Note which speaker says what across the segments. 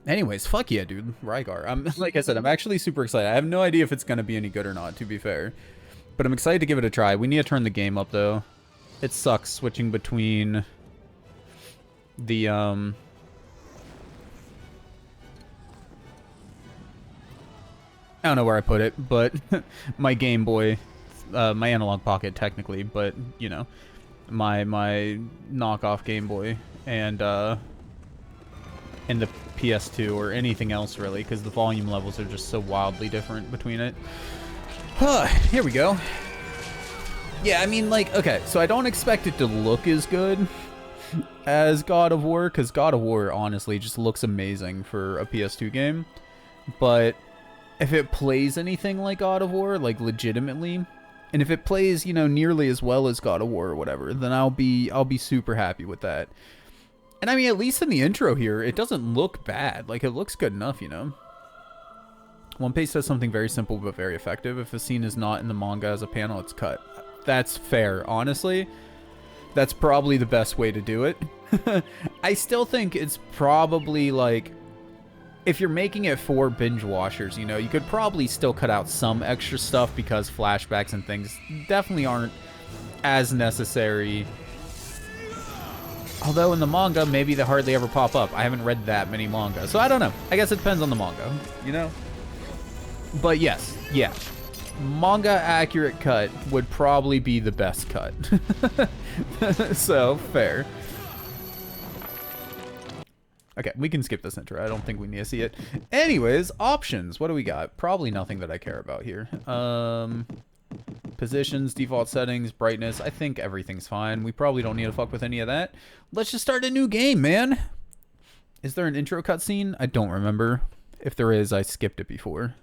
Speaker 1: Anyways, fuck yeah, dude. Rygar. I'm like I said, I'm actually super excited. I have no idea if it's gonna be any good or not, to be fair. But I'm excited to give it a try. We need to turn the game up though. It sucks switching between the I don't know where I put it, but my Game Boy, my analog pocket technically, but you know, my knockoff Game Boy and the PS2 or anything else really, because the volume levels are just so wildly different between it. Here we go. Yeah, I mean, like, okay, so I don't expect it to look as good as God of War, because God of War honestly just looks amazing for a PS2 game, but if it plays anything like God of War, like legitimately, and if it plays, you know, nearly as well as God of War or whatever, then I'll be super happy with that. And I mean, at least in the intro here, it doesn't look bad. Like, it looks good enough, you know? One Piece does something very simple but very effective. If a scene is not in the manga as a panel, it's cut. That's fair. Honestly, that's probably the best way to do it. I still think it's probably, like, if you're making it for binge watchers, you know, you could probably still cut out some extra stuff because flashbacks and things definitely aren't as necessary. Although in the manga, maybe they hardly ever pop up. I haven't read that many manga, so I don't know. I guess it depends on the manga, you know? But yes, yeah. Manga accurate cut would probably be the best cut. So, fair. Okay, we can skip this intro. I don't think we need to see it. Anyways, options. What do we got? Probably nothing that I care about here. Positions, default settings, brightness. I think everything's fine. We probably don't need to fuck with any of that. Let's just start a new game, man. Is there an intro cutscene? I don't remember. If there is, I skipped it before.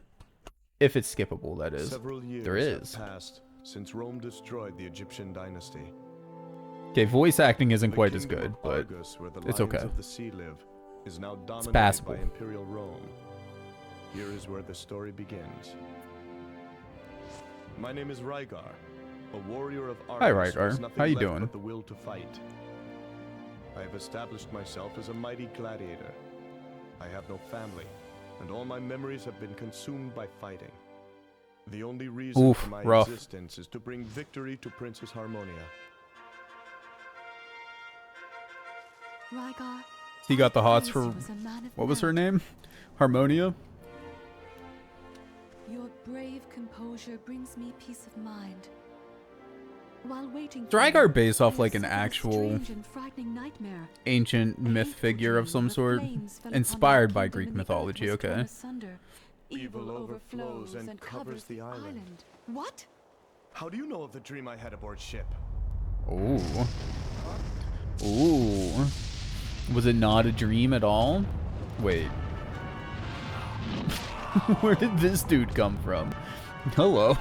Speaker 1: If it's skippable, that is.
Speaker 2: Several years
Speaker 1: there is.
Speaker 2: have passed since Rome destroyed the Egyptian dynasty.
Speaker 1: Okay, voice acting isn't
Speaker 2: The
Speaker 1: quite as
Speaker 2: kingdom
Speaker 1: good,
Speaker 2: of
Speaker 1: but
Speaker 2: Argus, where the
Speaker 1: it's
Speaker 2: lions
Speaker 1: okay.
Speaker 2: of the sea live, is now dominated
Speaker 1: passable.
Speaker 2: by Imperial Rome. Here is where the story begins. My name is Rygar, a warrior of Argus.
Speaker 1: Hi,
Speaker 2: who
Speaker 1: Rygar.
Speaker 2: has nothing
Speaker 1: How you
Speaker 2: left
Speaker 1: doing?
Speaker 2: but the will to fight. I have established myself as a mighty gladiator. I have no family, and all my memories have been consumed by fighting. The only reason for my
Speaker 1: rough.
Speaker 2: existence is to bring victory to Princess Harmonia.
Speaker 3: Rygar,
Speaker 1: he got the hots for,
Speaker 3: was a man of
Speaker 1: what was her
Speaker 3: merit.
Speaker 1: name? Harmonia?
Speaker 3: Your brave composure brings me peace of mind. While waiting
Speaker 1: Is
Speaker 3: for
Speaker 1: Rygar
Speaker 3: you,
Speaker 1: based off
Speaker 3: I
Speaker 1: like an
Speaker 3: suffered a
Speaker 1: actual
Speaker 3: strange and frightening nightmare.
Speaker 1: ancient
Speaker 3: A
Speaker 1: myth
Speaker 3: hateful
Speaker 1: figure of
Speaker 3: dream
Speaker 1: some
Speaker 3: where
Speaker 1: sort?
Speaker 3: flames fell upon
Speaker 1: Inspired
Speaker 3: our
Speaker 1: by
Speaker 3: kingdom
Speaker 1: Greek
Speaker 3: and the earth
Speaker 1: mythology,
Speaker 3: was torn
Speaker 1: okay.
Speaker 3: asunder.
Speaker 2: Evil overflows and covers the island.
Speaker 3: What?
Speaker 2: How do you know of the dream I had aboard ship?
Speaker 1: Ooh. Ooh. Was it not a dream at all? Wait. Where did this dude come from? Hello.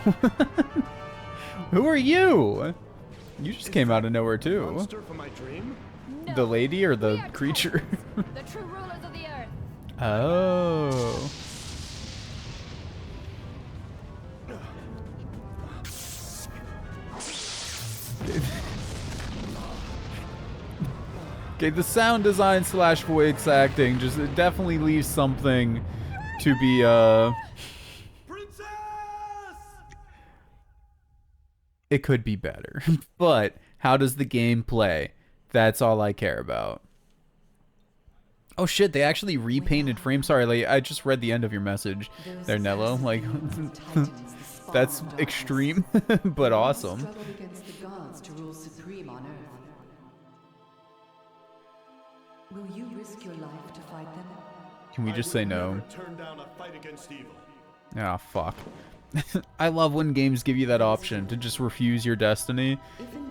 Speaker 1: Who are you? You just came out of nowhere too.
Speaker 2: Monster from my dream?
Speaker 4: No,
Speaker 1: The lady or
Speaker 4: we
Speaker 1: the
Speaker 4: are
Speaker 1: creature?
Speaker 4: titans, the true rulers of the earth.
Speaker 1: Oh. Okay, the sound design slash voice acting just it definitely leaves something to be
Speaker 2: Princess!
Speaker 1: it could be better. But how does the game play? That's all I care about. Oh shit, they actually repainted frames. Sorry, like, I just read the end of your message there, Nello. Like, that's extreme, but awesome.
Speaker 5: Struggled against the gods to rule supreme on Earth. Will you risk your life to fight them?
Speaker 1: Can we just say no?
Speaker 2: Never turn down a fight against evil.
Speaker 1: Ah, fuck. I love when games give you that option to just refuse your destiny,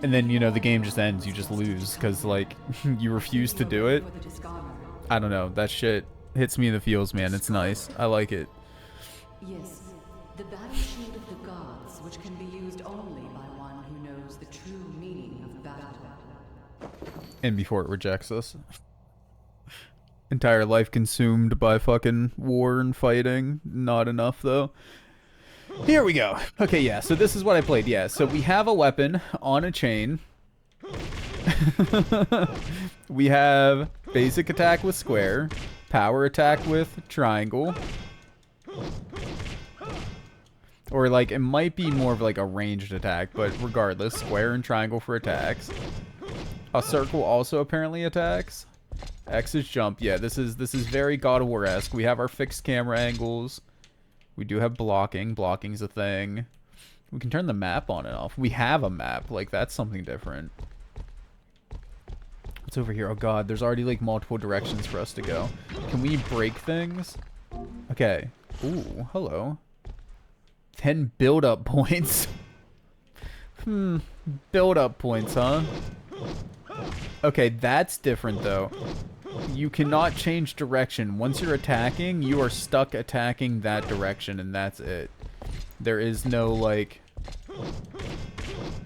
Speaker 1: and then, you know, the game just ends. You just lose, because, like, you refuse to do it.
Speaker 5: For the discoverer.
Speaker 1: I don't know. That shit hits me in the feels, man. It's nice. I like it.
Speaker 5: Yes, the battle shield of the gods, which can be used only by one who knows the true meaning of battle.
Speaker 1: And before it rejects us. Entire life consumed by fucking war and fighting. Not enough, though. Here we go. Okay, yeah, so this is what I played. Yeah, so we have a weapon on a chain. We have Basic attack with square. Power attack with triangle. Or like, it might be more of like a ranged attack, but regardless, square and triangle for attacks. A circle also apparently attacks. X is jump. Yeah, this is very God of War-esque. We have our fixed camera angles. We do have blocking. Blocking's a thing. We can turn the map on and off. We have a map. Like, that's something different. What's over here? Oh god, there's already like multiple directions for us to go. Can we break things? Okay. Ooh, hello. 10 build-up points. Build-up points, huh? Okay, that's different though. You cannot change direction. Once you're attacking, you are stuck attacking that direction and that's it. There is no like...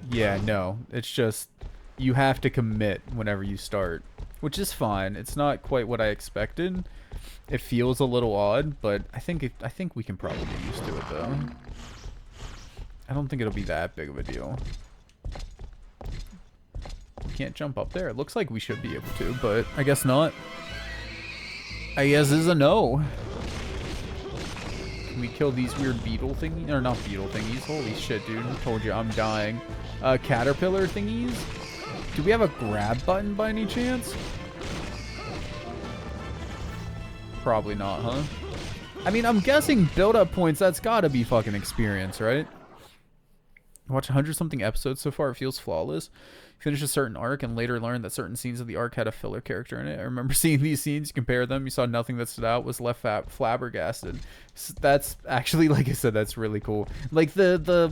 Speaker 1: Yeah, no. It's just... You have to commit whenever you start. Which is fine. It's not quite what I expected. It feels a little odd, but I think we can probably get used to it though. I don't think it'll be that big of a deal. We can't jump up there. It looks like we should be able to, but I guess not. I guess is a no. Can we kill these weird beetle thingies? Or not beetle thingies. Holy shit, dude. Told you I'm dying. Caterpillar thingies? Do we have a grab button by any chance? Probably not, huh? I mean, I'm guessing build-up points, that's gotta be fucking experience, right? Watch 100-something episodes so far, it feels flawless. Finish a certain arc and later learn that certain scenes of the arc had a filler character in it. I remember seeing these scenes, you compare them, you saw nothing that stood out, was left flabbergasted. That's actually, like I said, that's really cool. Like, the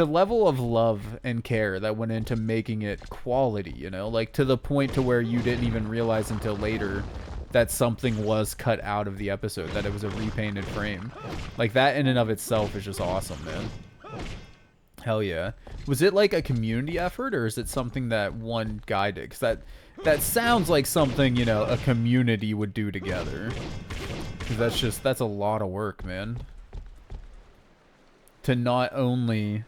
Speaker 1: level of love and care that went into making it quality, you know? Like, to the point to where you didn't even realize until later that something was cut out of the episode, that it was a repainted frame. Like, that in and of itself is just awesome, man. Hell yeah. Was it like a community effort, or is it something that one guy did? Because that sounds like something, you know, a community would do together. Because that's a lot of work, man. To not only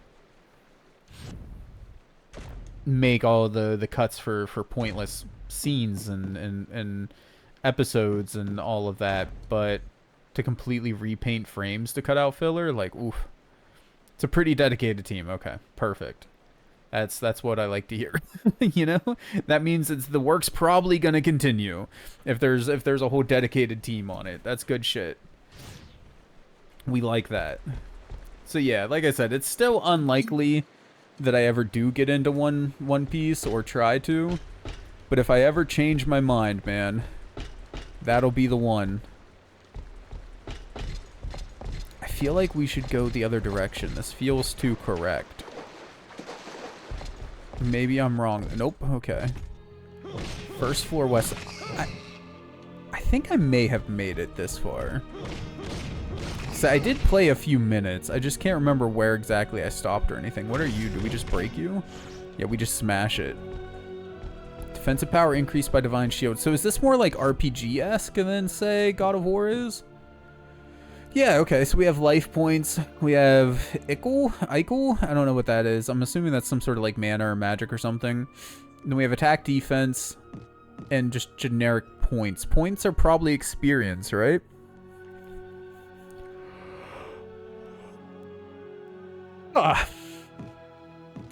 Speaker 1: make all the cuts for pointless scenes and episodes and all of that, but to completely repaint frames to cut out filler, like, oof. It's a pretty dedicated team. Okay, perfect. That's what I like to hear. You know, that means the work's probably gonna continue if there's a whole dedicated team on it. That's good shit. We like that. So yeah, like I said, it's still unlikely that I ever do get into One Piece or try to, but if I ever change my mind, man, that'll be the one. I feel like we should go the other direction. This feels too correct. Maybe I'm wrong. Nope. Okay. First floor west. I think I may have made it this far. So I did play a few minutes. I just can't remember where exactly I stopped or anything. What are you? Do we just break you? Yeah, we just smash it. Defensive power increased by divine shield. So is this more like RPG-esque than, say, God of War is? Yeah, okay, so we have life points. We have Eichel? I don't know what that is. I'm assuming that's some sort of like mana or magic or something. Then we have attack, defense, and just generic points. Points are probably experience, right?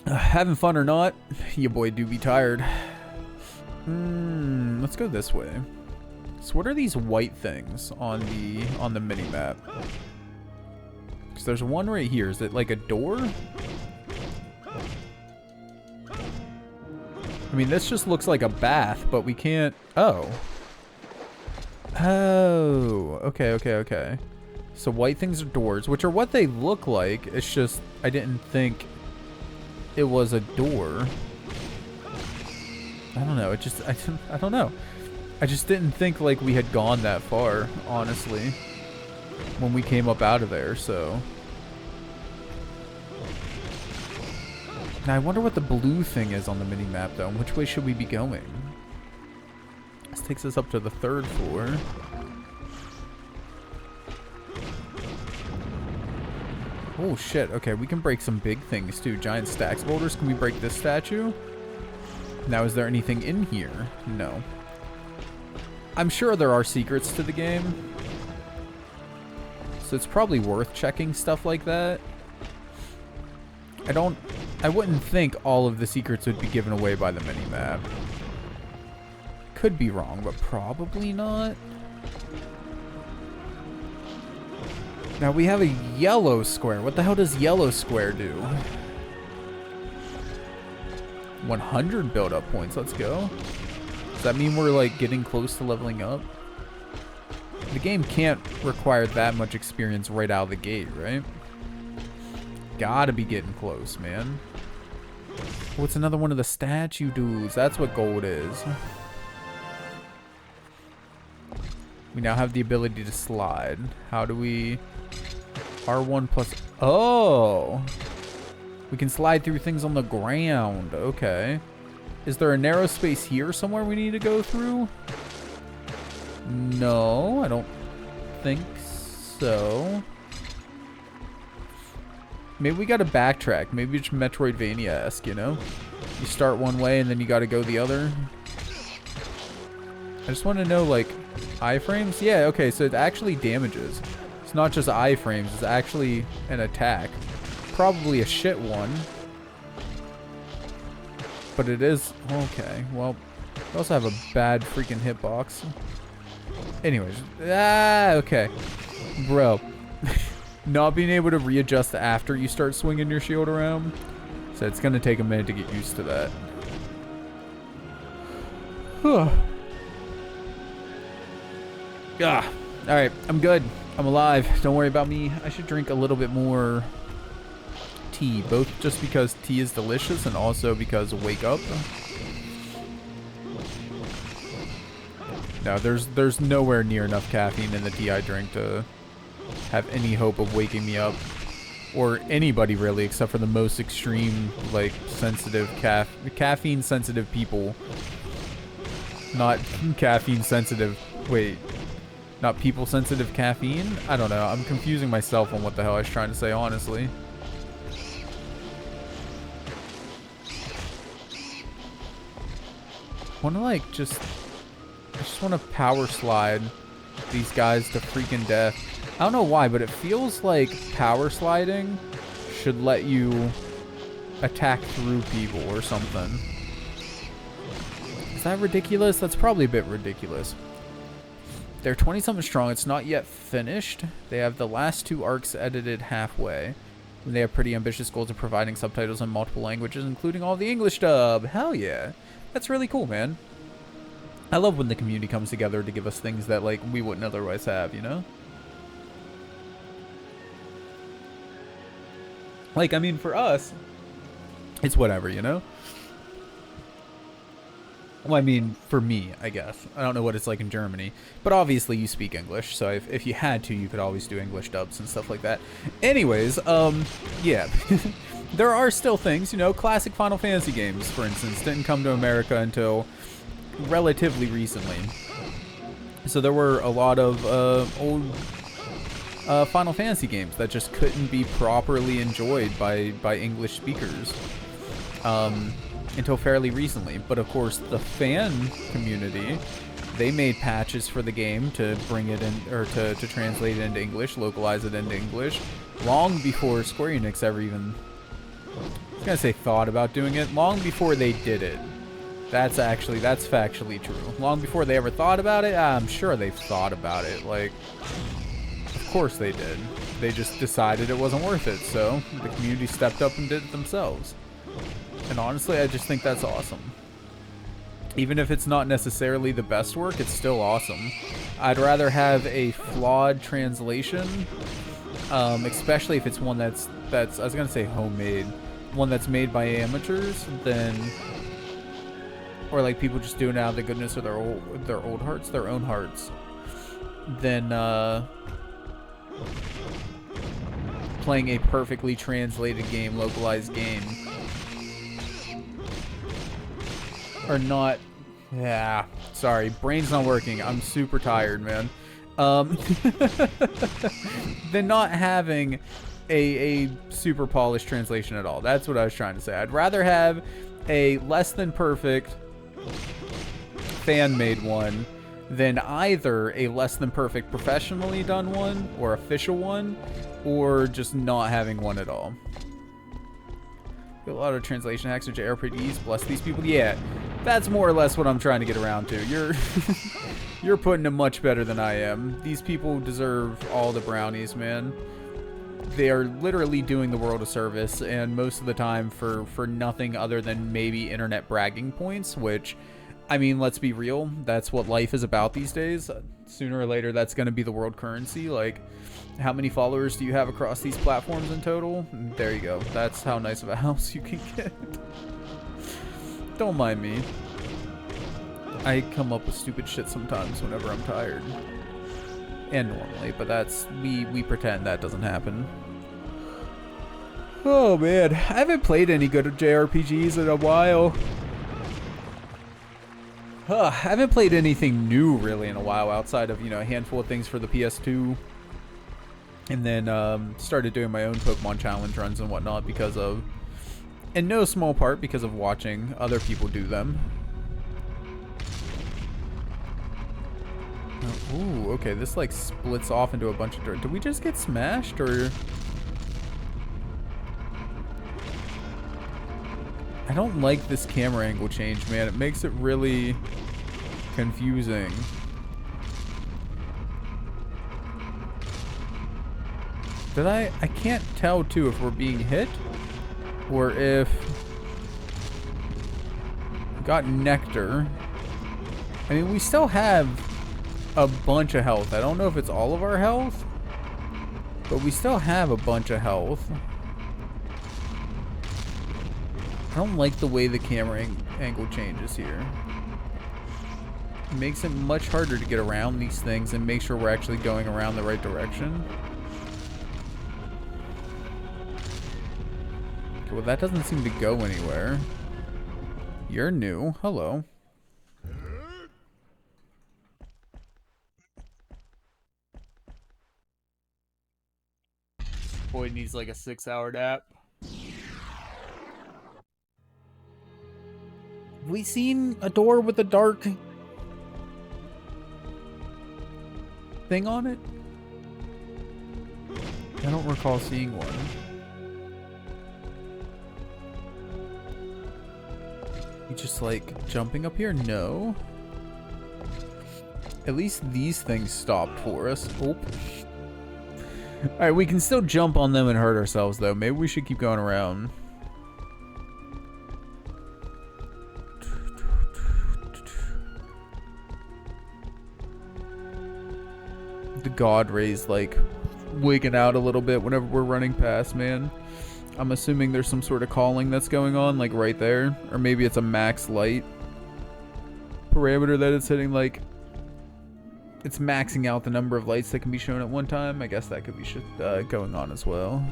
Speaker 1: Having fun or not, your boy do be tired. Let's go this way. So what are these white things on the mini map? Because there's one right here. Is it like a door? I mean, this just looks like a bath, but we can't... Oh. Oh. Okay. So white things are doors, which are what they look like. It's just I didn't think it was a door. I don't know. I don't know. I just didn't think like we had gone that far, honestly, when we came up out of there, so. Now I wonder what the blue thing is on the mini-map though, and which way should we be going? This takes us up to the 3rd floor. Oh shit, okay, we can break some big things too. Giant stacks boulders. Can we break this statue? Now, is there anything in here? No. I'm sure there are secrets to the game. So it's probably worth checking stuff like that. I wouldn't think all of the secrets would be given away by the minimap. Could be wrong, but probably not. Now we have a yellow square. What the hell does yellow square do? 100 build-up points. Let's go. Does that mean we're like getting close to leveling up? The game can't require that much experience right out of the gate, right? Gotta be getting close, man. What's another one of the statue dudes? That's what gold is. We now have the ability to slide. How do we... R1 plus... Oh! We can slide through things on the ground. Okay. Is there a narrow space here somewhere we need to go through? No, I don't think so. Maybe we gotta backtrack. Maybe it's Metroidvania-esque, you know? You start one way and then you gotta go the other. I just want to know, like, iframes? Yeah, okay, so it actually damages. It's not just iframes, it's actually an attack. Probably a shit one. But it is... Okay, well, we also have a bad freaking hitbox. Anyways. Okay. Bro. Not being able to readjust after you start swinging your shield around. So it's going to take a minute to get used to that. Alright, I'm good. I'm alive. Don't worry about me. I should drink a little bit more tea. Both just because tea is delicious and also because wake up. No, there's nowhere near enough caffeine in the tea I drink to have any hope of waking me up. Or anybody really, except for the most extreme, like, sensitive caffeine sensitive people. Not caffeine sensitive. Wait. Not people sensitive caffeine? I don't know. I'm confusing myself on what the hell I was trying to say, honestly. I want to, like, I just want to power slide these guys to freaking death. I don't know why, but it feels like power sliding should let you attack through people or something. Is that ridiculous? That's probably a bit ridiculous. They're 20-something strong. It's not yet finished. They have the last 2 arcs edited halfway. And they have pretty ambitious goals of providing subtitles in multiple languages, including all the English dub. Hell yeah. That's really cool, man. I love when the community comes together to give us things that, like, we wouldn't otherwise have, you know? Like, I mean, for us, it's whatever, you know? Well, I mean, for me, I guess. I don't know what it's like in Germany. But obviously, you speak English, so if you had to, you could always do English dubs and stuff like that. Anyways, yeah. There are still things, you know, classic Final Fantasy games, for instance, didn't come to America until relatively recently. So there were a lot of old Final Fantasy games that just couldn't be properly enjoyed by English speakers until fairly recently. But of course, the fan community, they made patches for the game to bring it in, or to translate it into English, localize it into English, long before Square Enix ever even, I was gonna say thought about doing it, long before they did it. That's factually true. Long before they ever thought about it, I'm sure they've thought about it. Like, of course they did. They just decided it wasn't worth it, so the community stepped up and did it themselves. And honestly, I just think that's awesome. Even if it's not necessarily the best work, it's still awesome. I'd rather have a flawed translation, especially if it's one that's I was gonna say homemade, one that's made by amateurs, than, or like people just doing it out of the goodness of their own hearts, than playing a perfectly translated game, localized game. Or not. Yeah, sorry, brain's not working. I'm super tired, man. Than not having a super polished translation at all. That's what I was trying to say. I'd rather have a less than perfect fan-made one than either a less than perfect professionally done one or official one, or just not having one at all. A lot of translation hacks or JRPGs, bless these people. Yeah, that's more or less what I'm trying to get around to. You're you're putting it much better than I am. These people deserve all the brownies, man. They are literally doing the world a service, and most of the time for nothing other than maybe internet bragging points, which, I mean, let's be real, that's what life is about these days. Sooner or later, that's going to be the world currency. Like, how many followers do you have across these platforms in total? There you go. That's how nice of a house you can get. Don't mind me. I come up with stupid shit sometimes whenever I'm tired. And normally, but that's, we pretend that doesn't happen. Oh man, I haven't played any good JRPGs in a while. I haven't played anything new really in a while outside of, you know, a handful of things for the PS2. And then started doing my own Pokemon challenge runs and whatnot because of, in no small part because of watching other people do them. Oh, ooh, okay, this like splits off into a bunch of dirt. Did we just get smashed or? I don't like this camera angle change, man. It makes it really confusing. Did I can't tell too if we're being hit or if we got nectar. I mean, we still have a bunch of health. I don't know if it's all of our health, but we still have a bunch of health. I don't like the way the camera angle changes here. It makes it much harder to get around these things and make sure we're actually going around the right direction. Okay, well, that doesn't seem to go anywhere. You're new. Hello. Boy needs like a 6-hour nap. Have we seen a door with a dark thing on it? I don't recall seeing one. You just like jumping up here? No. At least these things stopped for us. Oh. Alright, we can still jump on them and hurt ourselves though. Maybe we should keep going around. The god rays like wigging out a little bit whenever we're running past, man. I'm assuming there's some sort of calling that's going on like right there, or maybe it's a max light parameter that it's hitting. Like it's maxing out the number of lights that can be shown at one time. I guess that could be shit going on as well.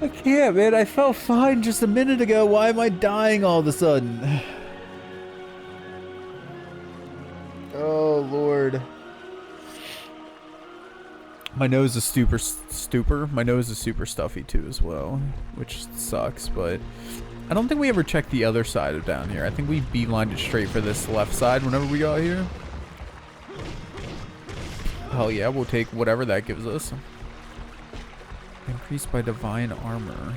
Speaker 1: I can't, man. I felt fine just a minute ago. Why am I dying all of a sudden? Oh, Lord. My nose is My nose is super stuffy too as well, which sucks, but I don't think we ever checked the other side of down here. I think we beelined it straight for this left side whenever we got here. Hell yeah, we'll take whatever that gives us. Increased by divine armor.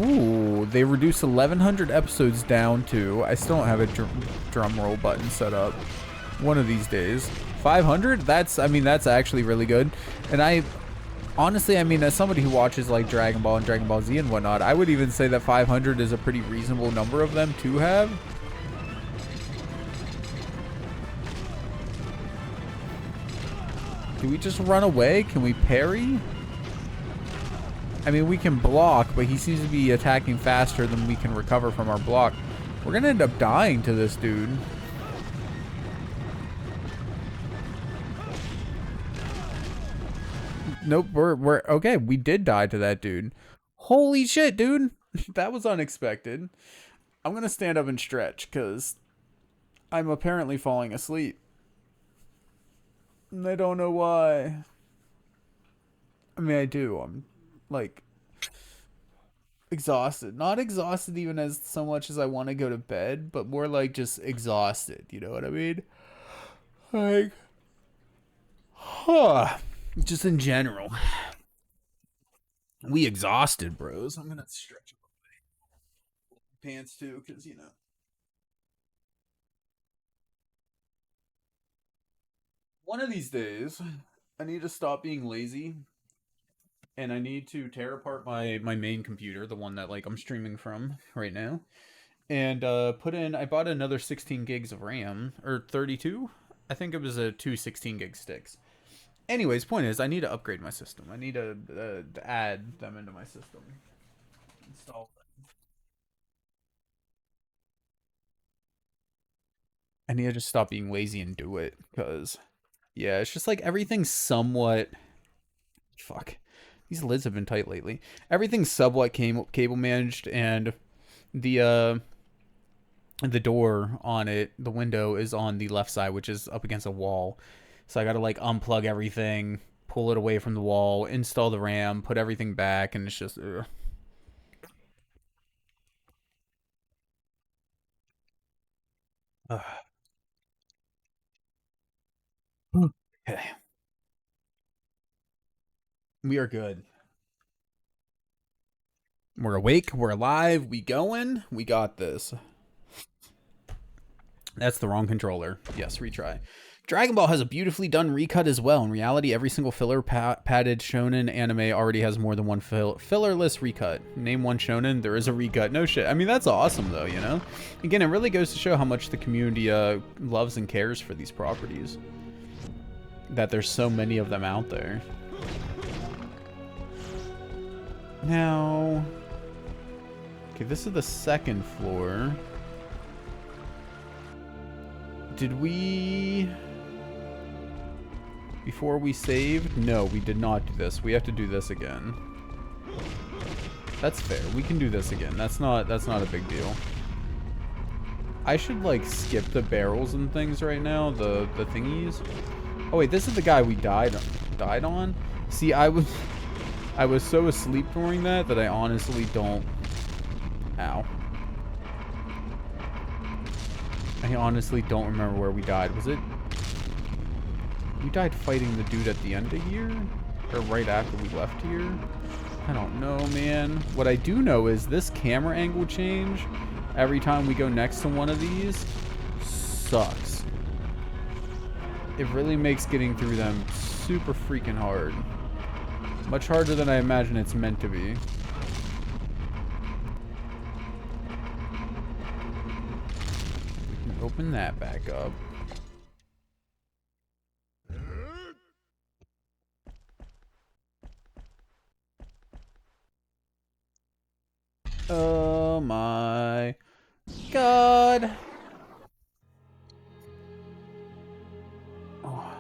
Speaker 1: Ooh, they reduced 1,100 episodes down to... I still don't have a drum roll button set up. One of these days. 500? That's, I mean, that's actually really good. And I... Honestly, I mean, as somebody who watches, like, Dragon Ball and Dragon Ball Z and whatnot, I would even say that 500 is a pretty reasonable number of them to have. Do we just run away? Can we parry? I mean, we can block, but he seems to be attacking faster than we can recover from our block. We're gonna end up dying to this dude. Nope, we're okay. We did die to that dude. Holy shit, dude. That was unexpected. I'm gonna stand up and stretch, because I'm apparently falling asleep. And I don't know why. I mean, I do. I'm, like, exhausted. Not exhausted even as so much as I want to go to bed, but more like just exhausted. You know what I mean? Like, huh. Just in general. We exhausted, bros. I'm gonna stretch up my pants too, because, you know. One of these days, I need to stop being lazy, and I need to tear apart my main computer, the one that like I'm streaming from right now, and put in. I bought another 16 gigs of RAM, or 32. I think it was two 16 gig sticks. Anyways, point is, I need to upgrade my system. I need to add them into my system. Install them. I need to just stop being lazy and do it, because yeah, it's just like everything's somewhat. Fuck. These lids have been tight lately. Everything's somewhat cable managed, and the door on it, the window is on the left side, which is up against a wall. So I gotta like unplug everything, pull it away from the wall, install the RAM, put everything back, and it's just. Okay. We are good. We're awake. We're alive. We going. We got this. That's the wrong controller. Yes, retry. Dragon Ball has a beautifully done recut as well. In reality, every single filler padded shonen anime already has more than one fillerless recut. Name one shonen, there is a recut. No shit. I mean, that's awesome though, you know? Again, it really goes to show how much the community loves and cares for these properties. That there's so many of them out there. Now... Okay, this is the second floor. Did we... Before we saved? No, we did not do this. We have to do this again. That's fair. We can do this again. That's not a big deal. I should like skip the barrels and things right now, the thingies. Oh wait, this is the guy we died on? See, I was so asleep during that I honestly don't. Ow. I honestly don't remember where we died. Was it? We died fighting the dude at the end of here? Or right after we left here? I don't know, man. What I do know is this camera angle change every time we go next to one of these sucks. It really makes getting through them super freaking hard. Much harder than I imagine it's meant to be. Open that back up. Oh my god. Oh.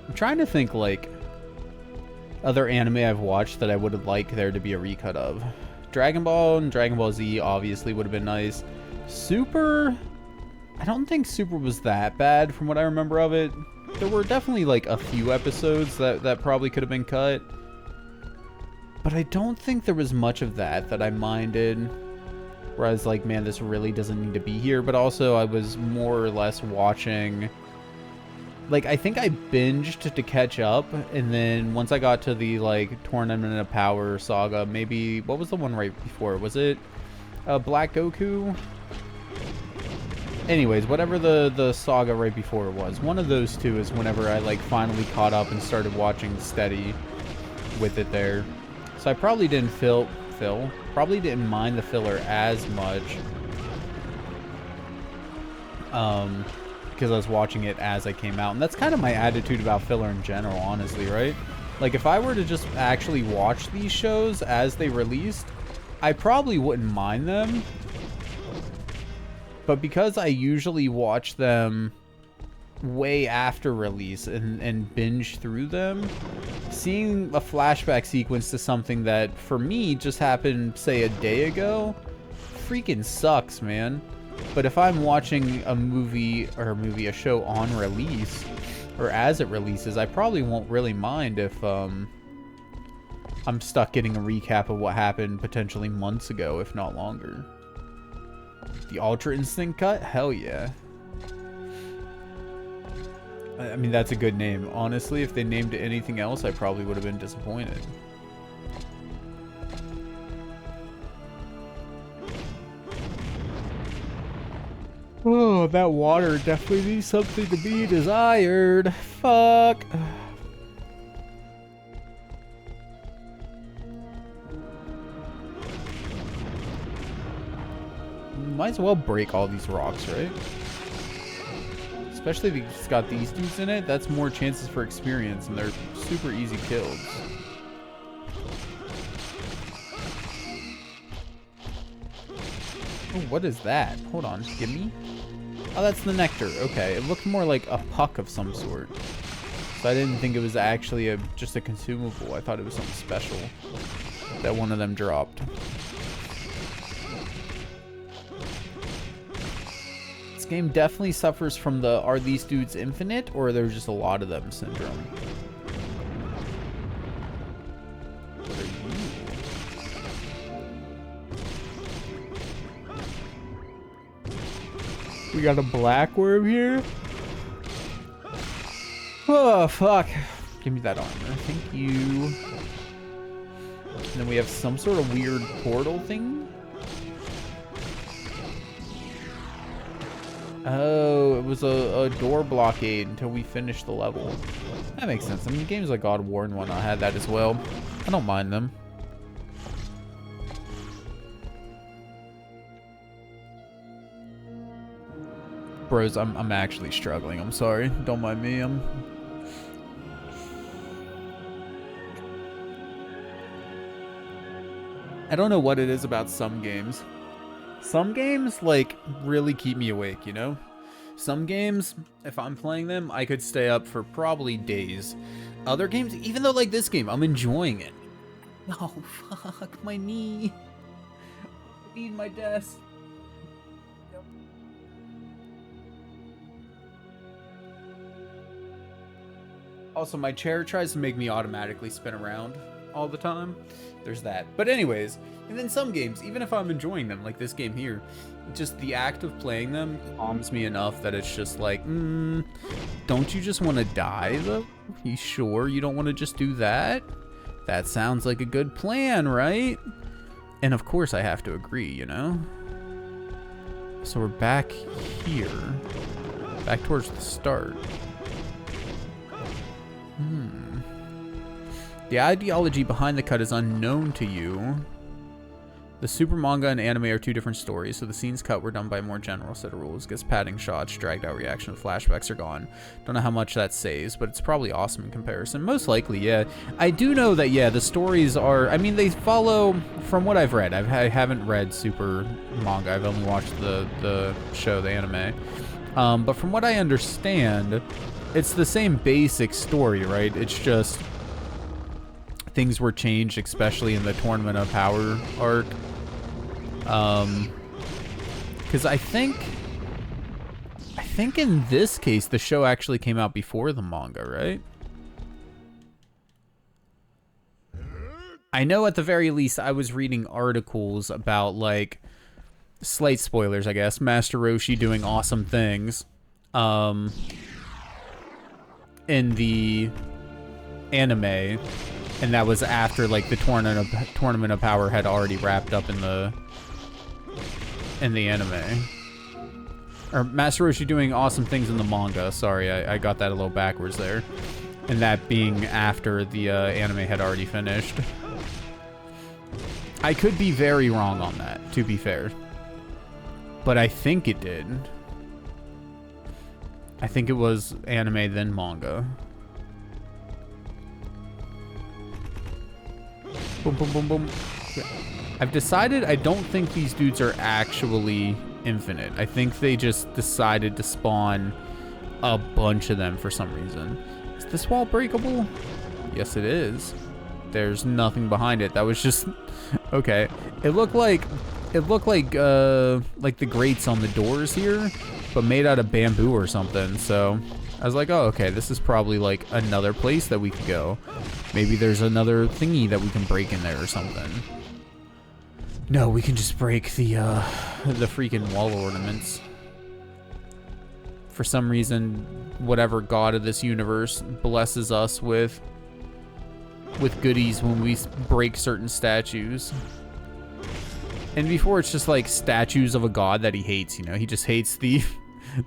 Speaker 1: I'm trying to think like other anime I've watched that I would like there to be a recut of. Dragon Ball and Dragon Ball Z obviously would have been nice. Super, I don't think Super was that bad from what I remember of it. There were definitely like a few episodes that probably could have been cut. But I don't think there was much of that I minded. Where I was like, man, this really doesn't need to be here. But also I was more or less watching... Like, I think I binged to catch up. And then once I got to the, like, Tournament of Power saga, maybe... What was the one right before? Was it Black Goku? Anyways, whatever the saga right before it was. One of those two is whenever I, like, finally caught up and started watching steady with it there. So I probably didn't probably didn't mind the filler as much. Because I was watching it as I came out. And that's kind of my attitude about filler in general, honestly, right? Like, if I were to just actually watch these shows as they released, I probably wouldn't mind them. But because I usually watch them way after release and binge through them, seeing a flashback sequence to something that for me just happened, say, a day ago, freaking sucks, man. But if I'm watching a show on release or as it releases, I probably won't really mind if I'm stuck getting a recap of what happened potentially months ago, if not longer. The Ultra Instinct cut? Hell yeah. I mean, that's a good name. Honestly, if they named it anything else, I probably would have been disappointed. Oh, that water definitely needs something to be desired. Fuck. Might as well break all these rocks, right? Especially if it's got these dudes in it, that's more chances for experience, and they're super easy kills. Oh, what is that? Hold on, give me. Oh, that's the nectar. Okay, it looked more like a puck of some sort. So I didn't think it was actually just a consumable. I thought it was something special that one of them dropped. This game definitely suffers from the "are these dudes infinite or are there just a lot of them" syndrome. What are you? We got a black worm here. Oh, fuck. Give me that armor. Thank you. And then we have some sort of weird portal thing. Oh, it was a door blockade until we finished the level. That makes sense. I mean, games like God of War and whatnot had that as well. I don't mind them. Bros, I'm actually struggling. I'm sorry. Don't mind me. I don't know what it is about some games. Some games, like, really keep me awake, you know? Some games, if I'm playing them, I could stay up for probably days. Other games, even though, like, this game, I'm enjoying it. Oh, fuck, my knee. I need my desk. Also, my chair tries to make me automatically spin around all the time. There's that. But anyways, and then some games, even if I'm enjoying them, like this game here, just the act of playing them calms me enough that it's just like, don't you just want to die, though? You sure you don't want to just do that? That sounds like a good plan, right? And of course I have to agree, you know? So we're back here. Back towards the start. The ideology behind the cut is unknown to you. The super manga and anime are two different stories, so the scenes cut were done by a more general set of rules. Guess padding shots, dragged out reaction, flashbacks are gone. Don't know how much that saves, but it's probably awesome in comparison. Most likely, yeah. I do know that, yeah, the stories are, I mean, they follow, from what I've read, I haven't read super manga, I've only watched the show, the anime. But from what I understand, it's the same basic story, right? It's just things were changed, especially in the Tournament of Power arc. Because I think in this case, the show actually came out before the manga, right? I know at the very least I was reading articles about, like, slight spoilers, I guess, Master Roshi doing awesome things in the anime. And that was after, like, the Tournament of Power had already wrapped up in the anime. Or Master Roshi doing awesome things in the manga. Sorry, I got that a little backwards there. And that being after the anime had already finished. I could be very wrong on that, to be fair. But I think it did. I think it was anime then manga. Boom, boom, boom, boom. I've decided I don't think these dudes are actually infinite. I think they just decided to spawn a bunch of them for some reason. Is this wall breakable? Yes, it is. There's nothing behind it. That was just okay. It looked like the grates on the doors here, but made out of bamboo or something. So I was like, oh, okay, this is probably like another place that we could go. Maybe there's another thingy that we can break in there or something. No, we can just break the freaking wall ornaments. For some reason, whatever god of this universe blesses us with goodies when we break certain statues. And before, it's just like statues of a god that he hates, you know? He just hates the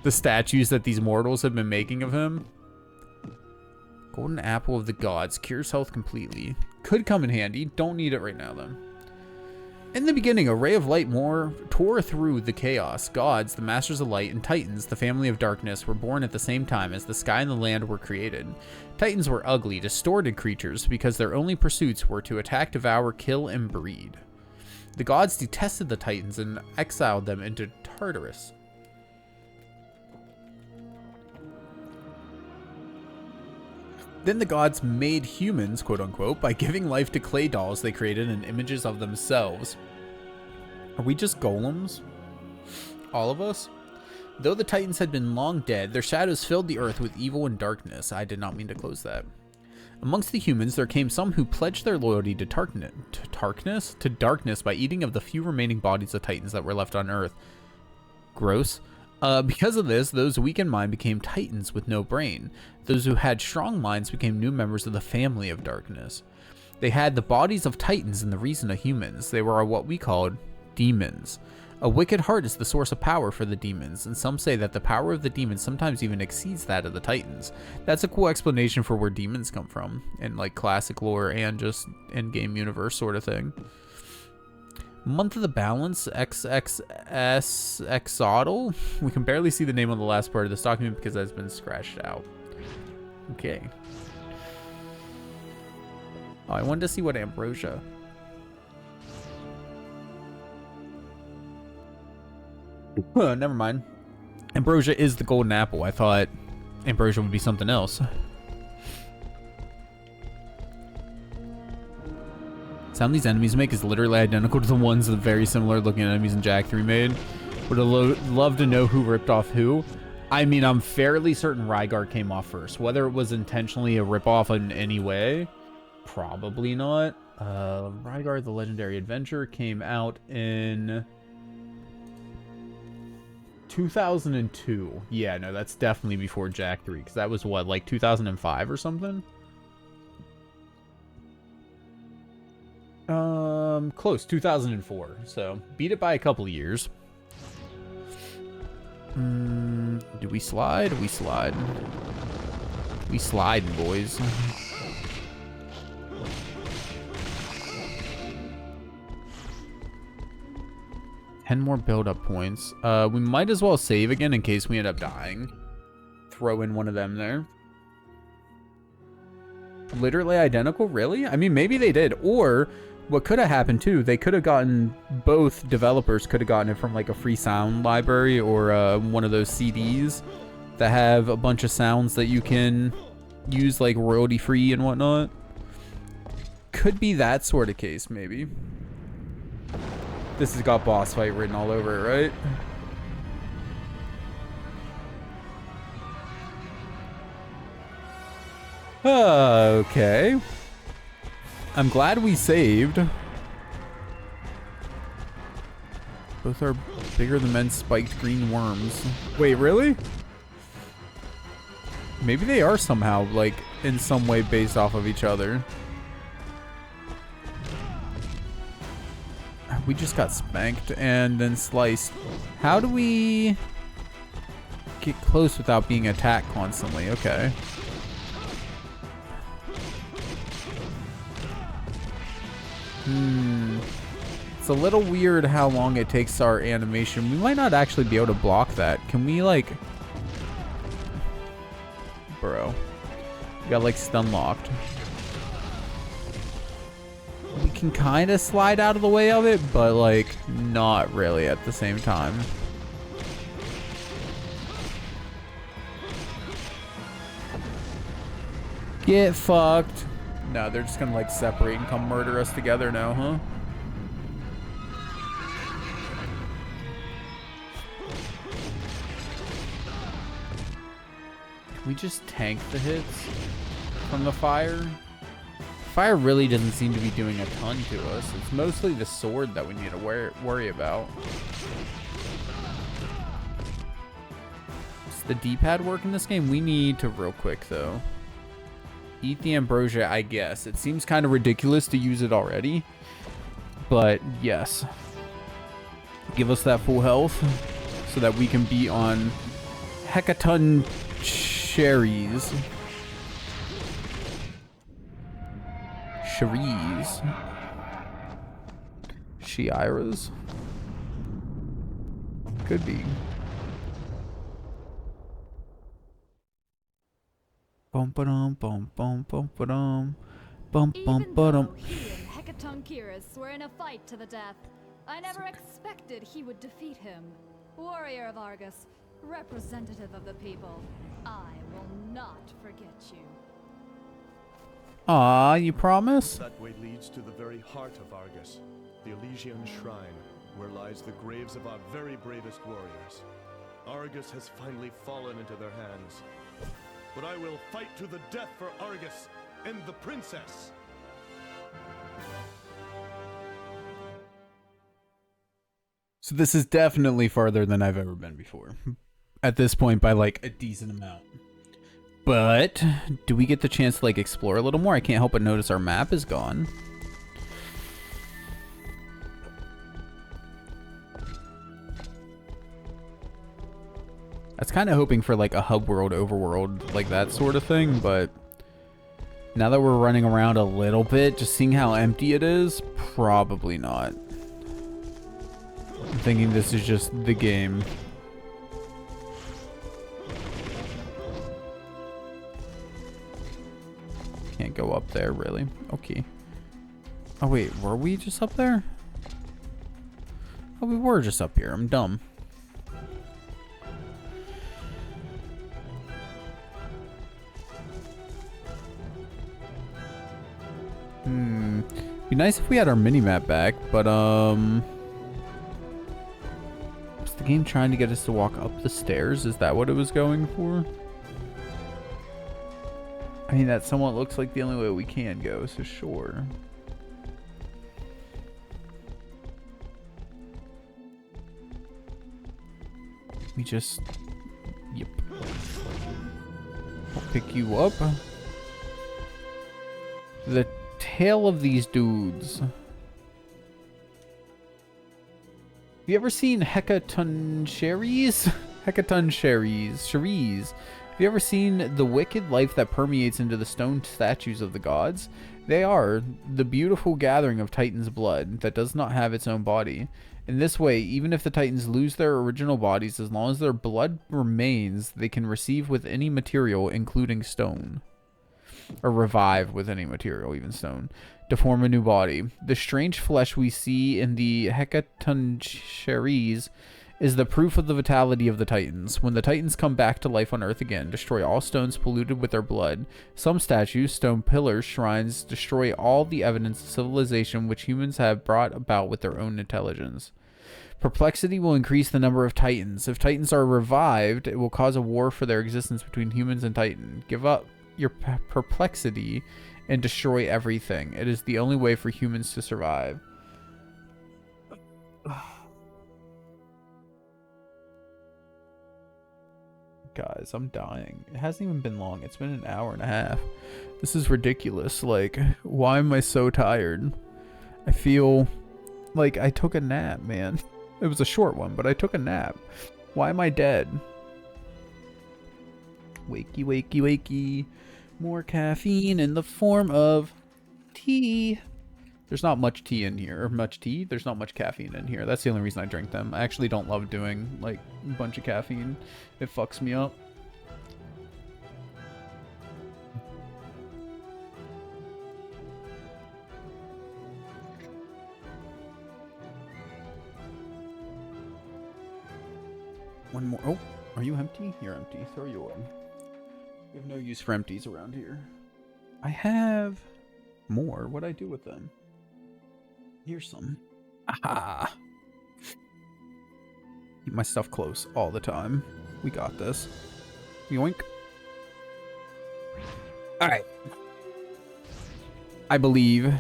Speaker 1: statues that these mortals have been making of him. Golden apple of the gods. Cures health completely. Could come in handy. Don't need it right now, though. In the beginning, a ray of light tore through the chaos. Gods, the masters of light, and titans, the family of darkness, were born at the same time as the sky and the land were created. Titans were ugly, distorted creatures because their only pursuits were to attack, devour, kill, and breed. The gods detested the titans and exiled them into Tartarus. Then the gods made humans, quote unquote, by giving life to clay dolls they created in images of themselves. Are we just golems? All of us? Though the titans had been long dead, their shadows filled the earth with evil and darkness. I did not mean to close that. Amongst the humans, there came some who pledged their loyalty to darkness by eating of the few remaining bodies of titans that were left on earth. Gross. Because of this, those weak in mind became titans with no brain. Those who had strong minds became new members of the family of darkness. They had the bodies of titans and the reason of humans. They were what we called demons. A wicked heart is the source of power for the demons, and some say that the power of the demons sometimes even exceeds that of the titans. That's a cool explanation for where demons come from, in like classic lore and just in-game universe sort of thing. Month of the Balance, XXSXodl. We can barely see the name on the last part of this document because that's been scratched out. Okay. Oh, I wanted to see what Ambrosia. Never mind. Ambrosia is the golden apple. I thought Ambrosia would be something else. Sound these enemies make is literally identical to the ones the very similar looking enemies in Jak 3 made. Would have loved to know who ripped off who. I mean, I'm fairly certain Rygar came off first. Whether it was intentionally a ripoff in any way, probably not. Rygar the Legendary Adventure came out in 2002. Yeah, no, that's definitely before Jak 3, because that was what, like 2005 or something? Close, 2004. So beat it by a couple of years. Do we slide? We slide. We sliding, boys. Ten more build-up points. We might as well save again in case we end up dying. Throw in one of them there. Literally identical? Really? I mean, maybe they did. Or what could have happened too, they could have gotten, both developers could have gotten it from like a free sound library or one of those CDs that have a bunch of sounds that you can use like royalty free and whatnot. Could be that sort of case, maybe. This has got boss fight written all over it, right? Okay. I'm glad we saved. Both are bigger than men's spiked green worms. Wait, really? Maybe they are somehow, like, in some way based off of each other. We just got spanked and then sliced. How do we get close without being attacked constantly? Okay. It's a little weird how long it takes our animation. We might not actually be able to block that. Can we, like... Bro. We got, like, stun locked. We can kind of slide out of the way of it, but, like, not really at the same time. Get fucked. No, they're just gonna like separate and come murder us together now, huh? Can we just tank the hits from the fire? Fire really doesn't seem to be doing a ton to us. It's mostly the sword that we need to worry about. Does the D-pad work in this game? We need to real quick though. Eat the ambrosia, I guess. It seems kind of ridiculous to use it already, but yes. Give us that full health so that we can be on hecaton cherries. Cherise. Shiiras? Could be. Bum ba-dum, bum bum bum ba-dum. Bum bum
Speaker 4: Even
Speaker 1: ba-dum.
Speaker 4: though he and Hecatoncheirus were in a fight to the death, I never expected he would defeat him. Warrior of Argus, representative of the people, I will not forget you.
Speaker 1: Aw, you promise?
Speaker 2: That way leads to the very heart of Argus, the Elysian Shrine, where lies the graves of our very bravest warriors. Argus has finally fallen into their hands. But I will fight to the death for Argus and the princess.
Speaker 1: So this is definitely farther than I've ever been before. At this point by like a decent amount. But do we get the chance to like explore a little more? I can't help but notice our map is gone. I was kind of hoping for like a hub world, overworld, like that sort of thing, but now that we're running around a little bit, just seeing how empty it is, probably not. I'm thinking this is just the game. Can't go up there, really. Okay. Oh, wait, were we just up there? Oh, we were just up here. I'm dumb. Be nice if we had our mini-map back, but, is the game trying to get us to walk up the stairs? Is that what it was going for? I mean, that somewhat looks like the only way we can go, so sure. We just... Yep. I'll pick you up. The tail of these dudes. Have you ever seen Hecatoncheirus? Hecatoncheirus. Have you ever seen the wicked life that permeates into the stone statues of the gods? They are the beautiful gathering of Titan's blood that does not have its own body. In this way, even if the Titans lose their original bodies, as long as their blood remains, they can receive with any material, including stone. Or revive with any material, even stone, to form a new body. The strange flesh we see in the Hecatoncheirus is the proof of the vitality of the Titans. When the Titans come back to life on Earth again, destroy all stones polluted with their blood. Some statues, stone pillars, shrines, destroy all the evidence of civilization which humans have brought about with their own intelligence. Perplexity will increase the number of Titans. If Titans are revived, it will cause a war for their existence between humans and Titan. Give up your perplexity and destroy everything. It is the only way for humans to survive. Guys, I'm dying. It hasn't even been long. It's been an hour and a half. This is ridiculous. Like, why am I so tired? I feel like I took a nap, man. It was a short one, but I took a nap. Why am I dead? Wakey, wakey, wakey. More caffeine in the form of tea. There's not much tea in here. Or much tea? There's not much caffeine in here. That's the only reason I drink them. I actually don't love doing, like, a bunch of caffeine. It fucks me up. One more. Oh, are you empty? You're empty. Throw you one. We have no use for empties around here. I have more. What'd I do with them? Here's some. Aha! Keep my stuff close all the time. We got this. Yoink. Alright. I believe.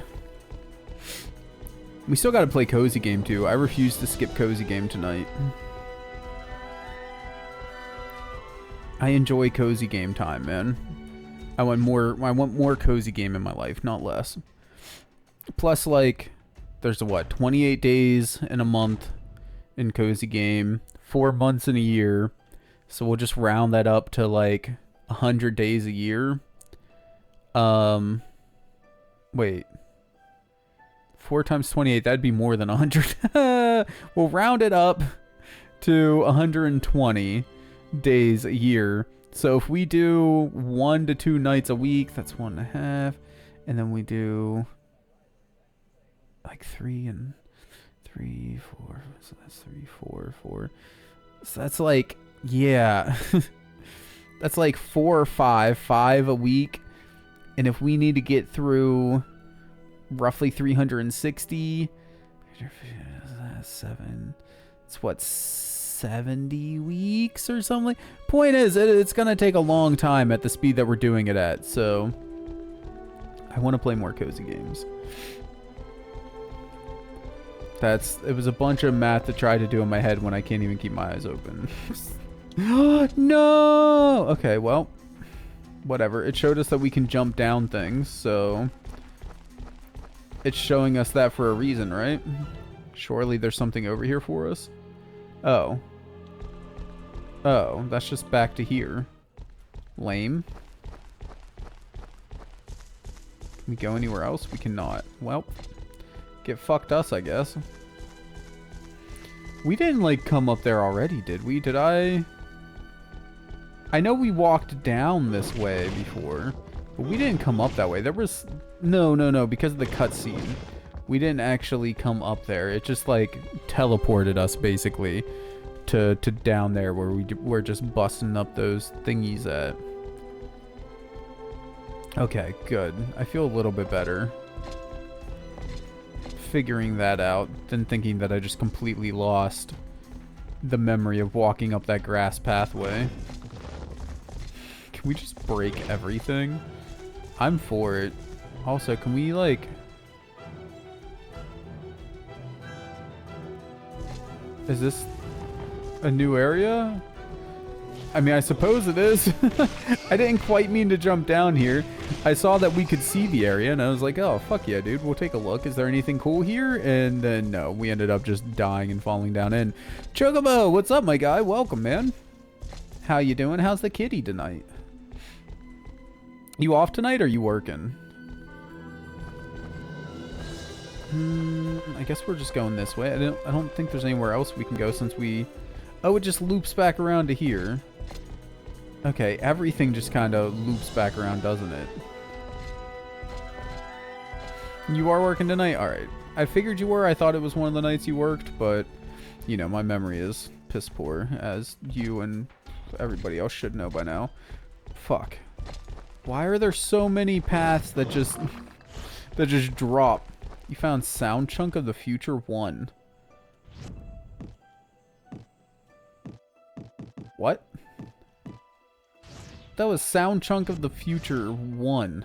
Speaker 1: We still gotta play Cozy Game too. I refuse to skip Cozy Game tonight. I enjoy Cozy Game time, man. I want more Cozy Game in my life, not less. Plus, like, there's what, 28 days in a month in Cozy Game, 4 months in a year. So we'll just round that up to like 100 days a year. Wait. 4 times 28, that'd be more than 100. We'll round it up to 120 days a year. So if we do 1 to 2 nights a week, that's 1.5. And then we do like 3 and 3, 4. So that's 3, 4, 4. So that's like, yeah. That's like 4 or 5 a week. And if we need to get through roughly 360, 7, it's what, 70 weeks or something? Point is, it's gonna take a long time at the speed that we're doing it at, so I want to play more Cozy Games. It was a bunch of math to try to do in my head when I can't even keep my eyes open. No! Okay, well, whatever. It showed us that we can jump down things, so it's showing us that for a reason, right? Surely there's something over here for us. Oh. Oh, that's just back to here. Lame. Can we go anywhere else? We cannot. Well, get fucked us, I guess. We didn't, like, come up there already, did we? Did I? I know we walked down this way before, but we didn't come up that way. There was... No, because of the cutscene. We didn't actually come up there. It just, like, teleported us, basically, to down there where we're just busting up those thingies at. Okay, good. I feel a little bit better figuring that out than thinking that I just completely lost the memory of walking up that grass pathway. Can we just break everything? I'm for it. Also, can we, like... Is this a new area? I mean, I suppose it is. I didn't quite mean to jump down here. I saw that we could see the area, and I was like, oh, fuck yeah, dude. We'll take a look. Is there anything cool here? And then, no. We ended up just dying and falling down in. Chocobo, what's up, my guy? Welcome, man. How you doing? How's the kitty tonight? You off tonight, or are you working? I guess we're just going this way. I don't think there's anywhere else we can go since we... Oh, it just loops back around to here. Okay, everything just kind of loops back around, doesn't it? You are working tonight? Alright. I figured you were. I thought it was one of the nights you worked, but, you know, my memory is piss poor, as you and everybody else should know by now. Fuck. Why are there so many paths that just drop? You found Sound Chunk of the Future 1. What? That was Sound Chunk of the Future 1.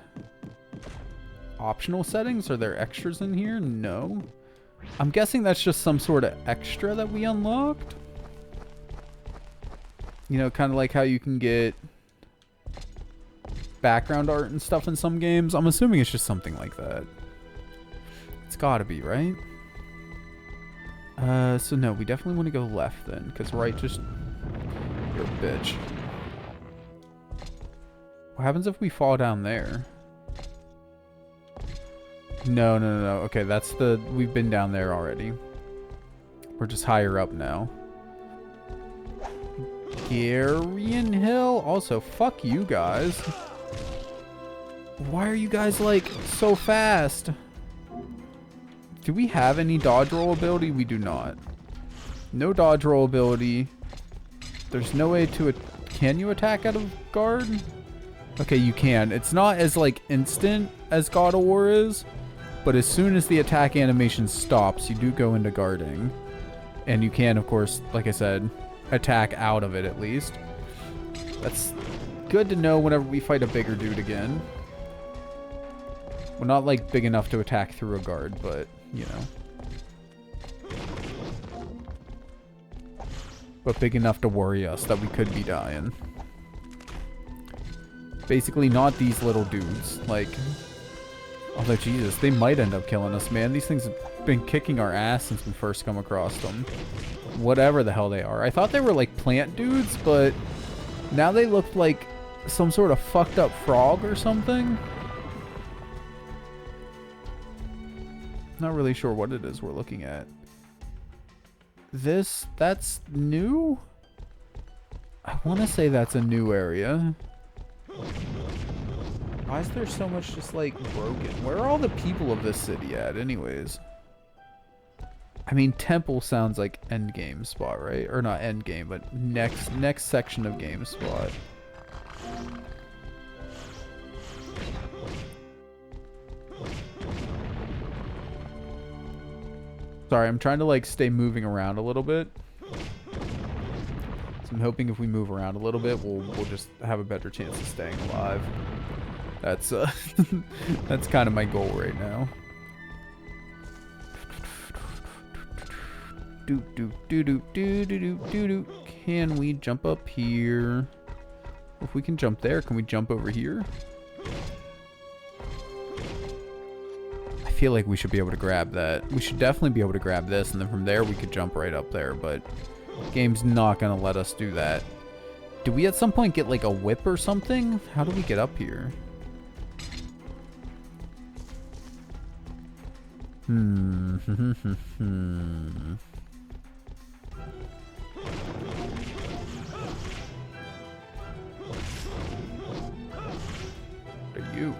Speaker 1: Optional settings? Are there extras in here? No. I'm guessing that's just some sort of extra that we unlocked. You know, kind of like how you can get background art and stuff in some games. I'm assuming it's just something like that. It's gotta be, right? So no, we definitely want to go left then, because right just... You're a bitch. What happens if we fall down there? No. Okay, that's the... We've been down there already. We're just higher up now. Garian Hill? Also, fuck you guys. Why are you guys, like, so fast? Do we have any dodge roll ability? We do not. No dodge roll ability. There's no way to... Can you attack out of guard? Okay, you can. It's not as, like, instant as God of War is, but as soon as the attack animation stops, you do go into guarding. And you can, of course, like I said, attack out of it at least. That's good to know whenever we fight a bigger dude again. Well, not, like, big enough to attack through a guard, but, you know. But big enough to worry us that we could be dying. Basically, not these little dudes. Like, although, Jesus, they might end up killing us, man. These things have been kicking our ass since we first come across them. Whatever the hell they are. I thought they were, like, plant dudes, but now they look like some sort of fucked up frog or something. Not really sure what it is we're looking at. That's new? I want to say that's a new area. Why is there so much just, like, broken? Where are all the people of this city at, anyways? I mean, temple sounds like end game spot, right? Or not end game, but next section of game spot. Sorry, I'm trying to, like, stay moving around a little bit. So I'm hoping if we move around a little bit, we'll just have a better chance of staying alive. That's that's kind of my goal right now. Can we jump up here? If we can jump there, can we jump over here? I feel like we should be able to grab that. We should definitely be able to grab this, and then from there we could jump right up there, but game's not gonna let us do that. Do we at some point get like a whip or something? How do we get up here? What are you?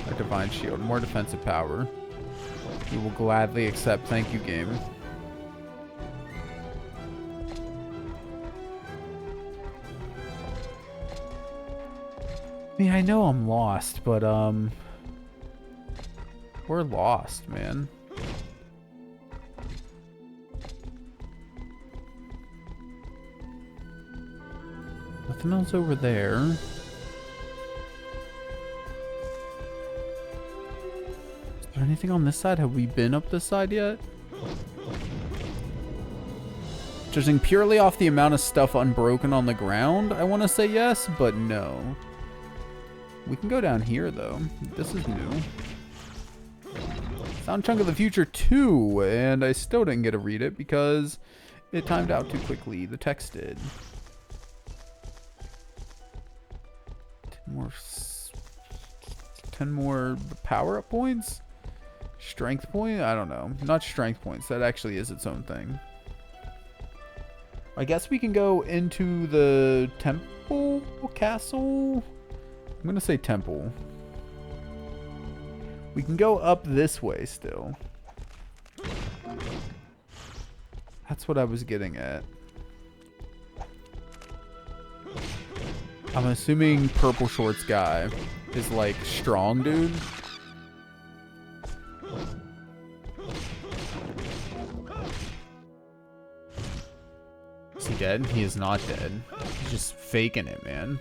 Speaker 1: A divine shield, more defensive power. We will gladly accept. Thank you, game. I mean, I know I'm lost, but we're lost, man. Nothing else over there. Is there anything on this side? Have we been up this side yet? Judging purely off the amount of stuff unbroken on the ground, I want to say yes, but no. We can go down here, though. This is new. Sound Chunk of the Future 2, and I still didn't get to read it because it timed out too quickly. The text did. 10 more power-up points? Strength point? I don't know. Not strength points. That actually is its own thing. I guess we can go into the temple? Castle? I'm going to say temple. We can go up this way still. That's what I was getting at. I'm assuming purple shorts guy is like strong dude. Is he dead? He is not dead. He's just faking it, man.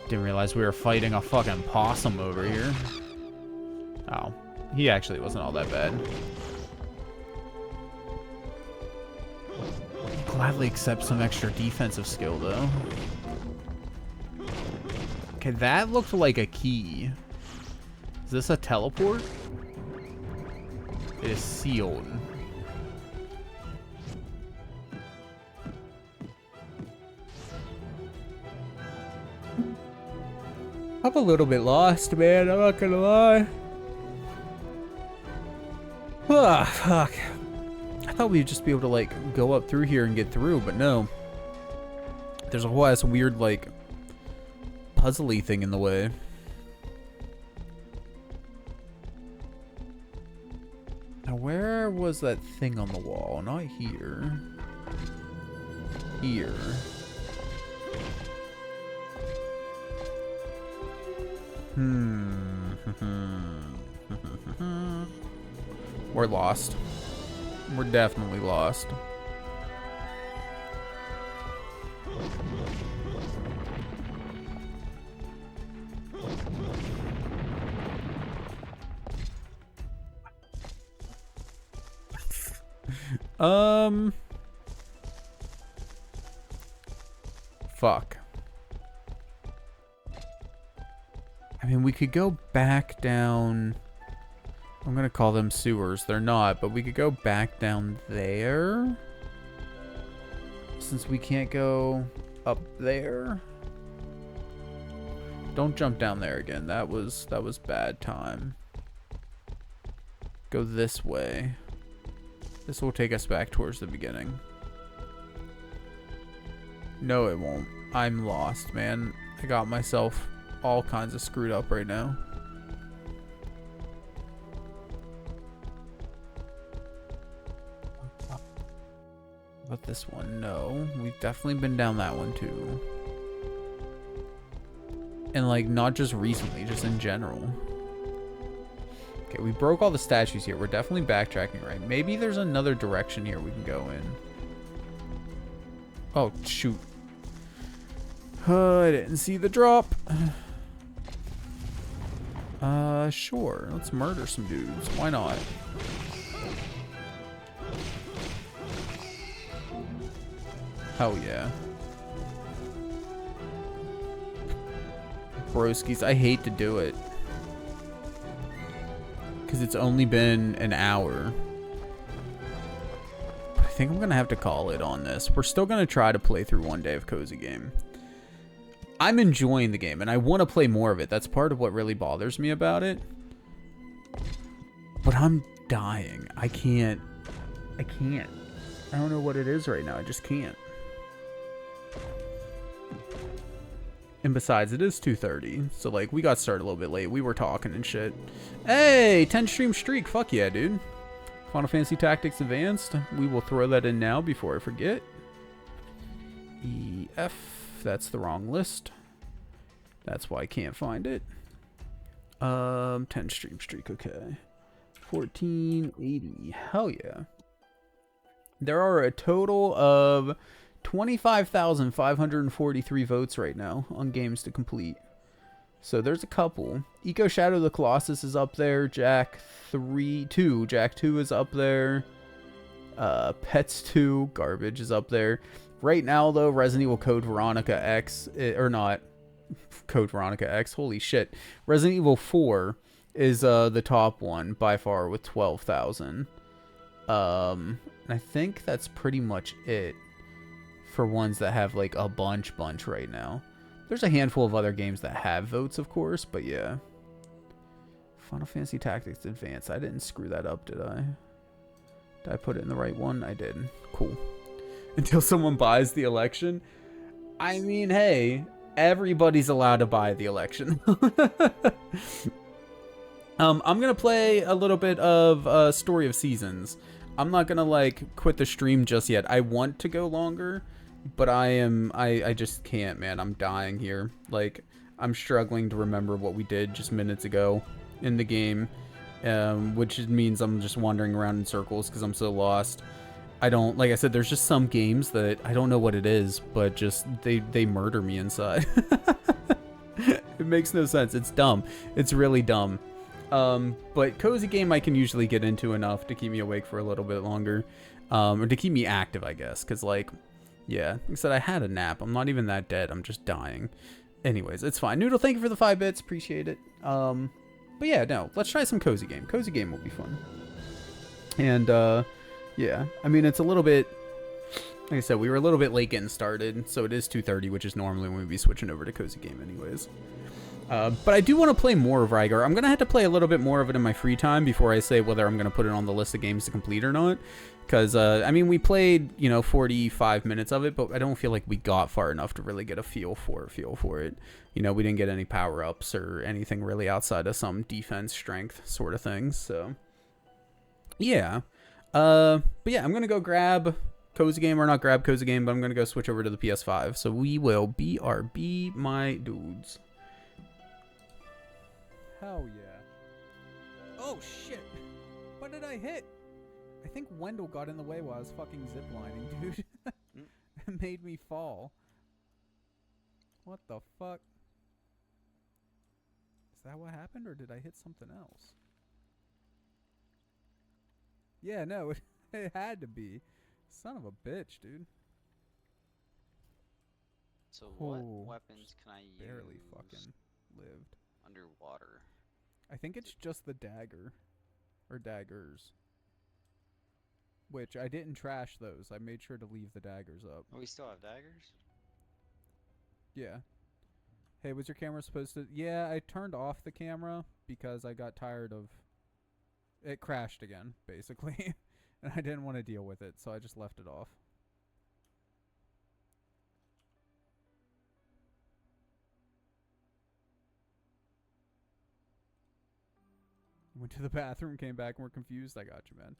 Speaker 1: Didn't realize we were fighting a fucking possum over here. Oh, he actually wasn't all that bad. Gladly accept some extra defensive skill, though. Okay, that looked like a key. Is this a teleport? It is sealed. I'm a little bit lost, man. I'm not gonna lie. Ah, fuck. I thought we'd just be able to, like, go up through here and get through, but no. There's a whole ass weird, like, puzzly thing in the way. Now, where was that thing on the wall? Not here. Here. We're lost. We're definitely lost. Fuck. I mean, we could go back down. I'm gonna call them sewers. They're not, but we could go back down there. Since we can't go up there. Don't jump down there again. That was bad time. Go this way. This will take us back towards the beginning. No, it won't. I'm lost, man. I got myself all kinds of screwed up right now. But this one, no. We've definitely been down that one too. And like, not just recently, just in general. Okay, we broke all the statues here. We're definitely backtracking, right? Maybe there's another direction here we can go in. Oh, shoot. I didn't see the drop. Sure. Let's murder some dudes. Why not? Hell yeah. Broskies, I hate to do it. Because it's only been an hour. But I think I'm going to have to call it on this. We're still going to try to play through one day of Cozy Game. I'm enjoying the game, and I want to play more of it. That's part of what really bothers me about it. But I'm dying. I can't. I don't know what it is right now. I just can't. And besides, it is 2:30, so like we got started a little bit late. We were talking and shit. Hey, 10 stream streak. Fuck yeah, dude. Final Fantasy Tactics Advanced. We will throw that in now before I forget. EF. That's the wrong list. That's why I can't find it. 10 stream streak. Okay. 1480. Hell yeah. There are a total of 25,543 votes right now on games to complete. So there's a couple. Eco Shadow the Colossus is up there. Jack 2 is up there. Pets 2 garbage is up there. Right now though, Resident Evil Code Veronica X or not Code Veronica X. Holy shit. Resident Evil 4 is the top one by far with 12,000. I think that's pretty much it. For ones that have like a bunch right now. There's a handful of other games that have votes, of course, but yeah. Final Fantasy Tactics Advanced. I didn't screw that up, did I? Did I put it in the right one? I did. Cool. Until someone buys the election. I mean, hey, everybody's allowed to buy the election. I'm gonna play a little bit of Story of Seasons. I'm not gonna like quit the stream just yet. I want to go longer. But I just can't, man. I'm dying here. Like, I'm struggling to remember what we did just minutes ago in the game. Which means I'm just wandering around in circles because I'm so lost. I don't, like I said, there's just some games that I don't know what it is, but just, they murder me inside. It makes no sense. It's dumb. It's really dumb. But Cozy Game I can usually get into enough to keep me awake for a little bit longer. Or to keep me active, I guess. Because, like... Yeah, like I said, I had a nap. I'm not even that dead. I'm just dying. Anyways, it's fine. Noodle, thank you for the 5 bits. Appreciate it. But yeah, no. Let's try some Cozy Game. Cozy Game will be fun. And, yeah. I mean, it's a little bit... Like I said, we were a little bit late getting started. So it is 2:30, which is normally when we'd be switching over to Cozy Game anyways. But I do want to play more of Rygar. I'm going to have to play a little bit more of it in my free time before I say whether I'm going to put it on the list of games to complete or not. Because, I mean, we played, 45 minutes of it, but I don't feel like we got far enough to really get a feel for it. We didn't get any power-ups or anything really outside of some defense strength sort of things. So, yeah. But yeah, I'm going to go grab Cozy Game, or not grab Cozy Game, but I'm going to go switch over to the PS5. So we will BRB, my dudes. Hell yeah. Oh, shit. What did I hit? I think Wendell got in the way while I was fucking ziplining, dude. It made me fall. What the fuck? Is that what happened, or did I hit something else? Yeah, no, it had to be. Son of a bitch, dude.
Speaker 6: So what weapons can I use?
Speaker 1: Barely fucking lived.
Speaker 6: Underwater.
Speaker 1: I think it's just the dagger. Or daggers. Which, I didn't trash those. I made sure to leave the daggers up.
Speaker 6: Oh, we still have daggers?
Speaker 1: Yeah. Hey, was your camera supposed to... Yeah, I turned off the camera because I got tired of... It crashed again, basically. And I didn't want to deal with it, so I just left it off. Went to the bathroom, came back, and we're confused. I got you, man.